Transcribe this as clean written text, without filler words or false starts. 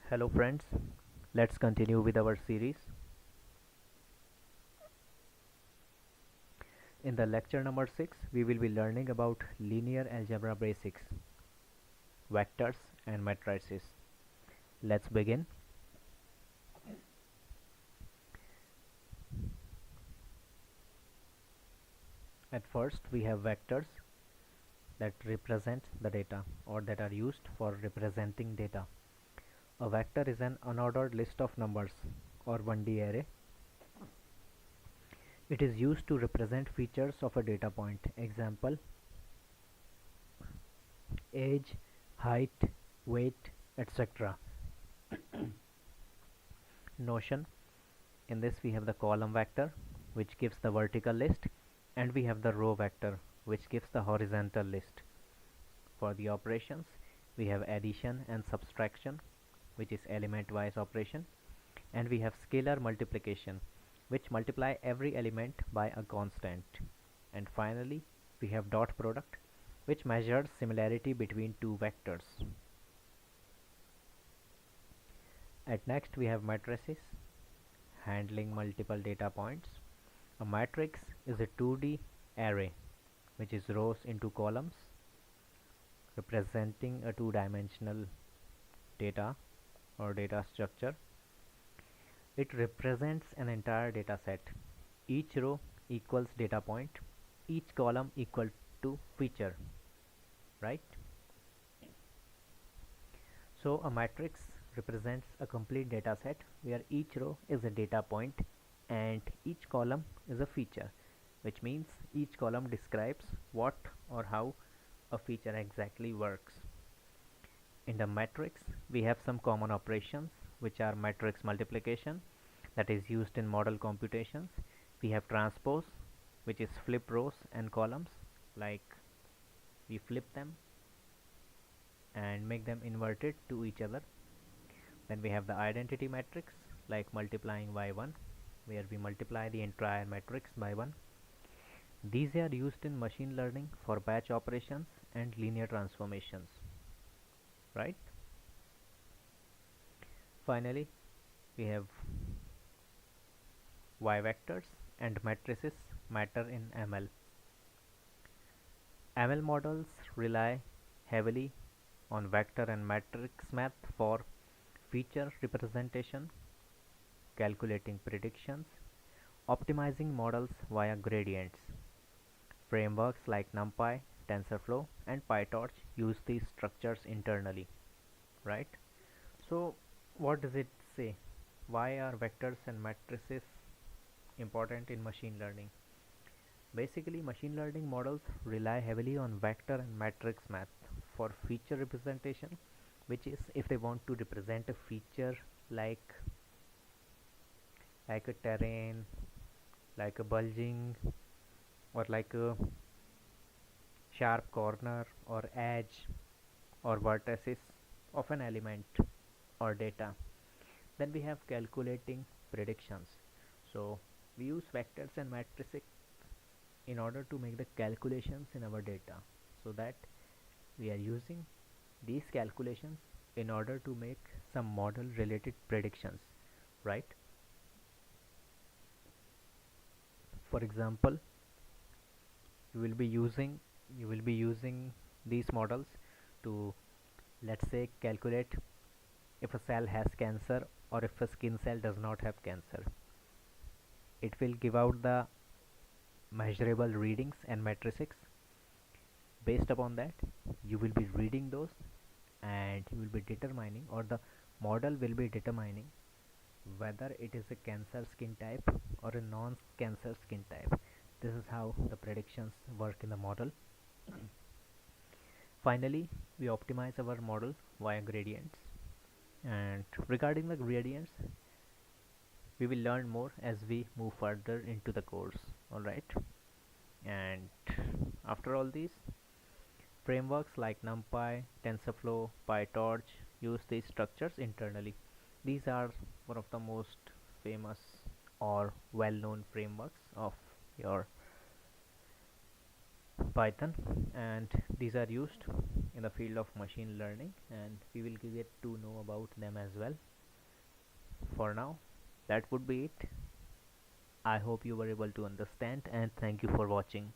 Hello friends, let's continue with our series. In the lecture number 6, we will be learning about linear algebra basics, vectors and matrices. Let's begin. At first, we have vectors that represent the data or that are used for representing data. A vector is an unordered list of numbers or 1D array. It is used to represent features of a data point. Example: age, height, weight, etc. Notion: in this we have the column vector, which gives the vertical list, and we have the row vector, which gives the horizontal list. For the operations, we have addition and subtraction, which is element wise operation, and we have scalar multiplication, which multiply every element by a constant. And finally, we have dot product, which measures similarity between two vectors. At next, we have matrices, handling multiple data points. A matrix is a 2D array, which is rows into columns, representing a two-dimensional data or data structure. It represents an entire data set. Each row equals data point, each column equal to feature, right? So a matrix represents a complete data set where each row is a data point and each column is a feature, which means each column describes what or how a feature exactly works. In the matrix, we have some common operations, which are matrix multiplication, that is used in model computations. We have transpose, which is flip rows and columns, like we flip them and make them inverted to each other. Then we have the identity matrix, like multiplying by 1, where we multiply the entire matrix by 1. These are used in machine learning for batch operations and linear transformations, right? Finally, we have y vectors and matrices matter in ML. ML models rely heavily on vector and matrix math for feature representation, calculating predictions, optimizing models via gradients. Frameworks like NumPy, TensorFlow, and PyTorch use these structures internally, right? So, what does it say? Why are vectors and matrices important in machine learning? Basically, machine learning models rely heavily on vector and matrix math for feature representation, which is if they want to represent a feature like a terrain, like a bulging, or like a sharp corner or edge or vertices of an element or data. Then we have calculating predictions. So we use vectors and matrices in order to make the calculations in our data, so that we are using these calculations in order to make some model related predictions, right? For example, you will be using these models to, let's say, calculate if a cell has cancer or if a skin cell does not have cancer. It will give out the measurable readings and matrices. Based upon that, you will be reading those and you will be determining, or the model will be determining, whether it is a cancer skin type or a non-cancer skin type. This is how the predictions work in the model. Finally, we optimize our model via gradients. And regarding the gradients, we will learn more as we move further into the course. Alright. And after all these, frameworks like NumPy, TensorFlow, PyTorch use these structures internally. These are one of the most famous or well-known frameworks of your Python, and these are used in the field of machine learning, and we will get to know about them as well. For now, that would be it. I hope you were able to understand, and thank you for watching.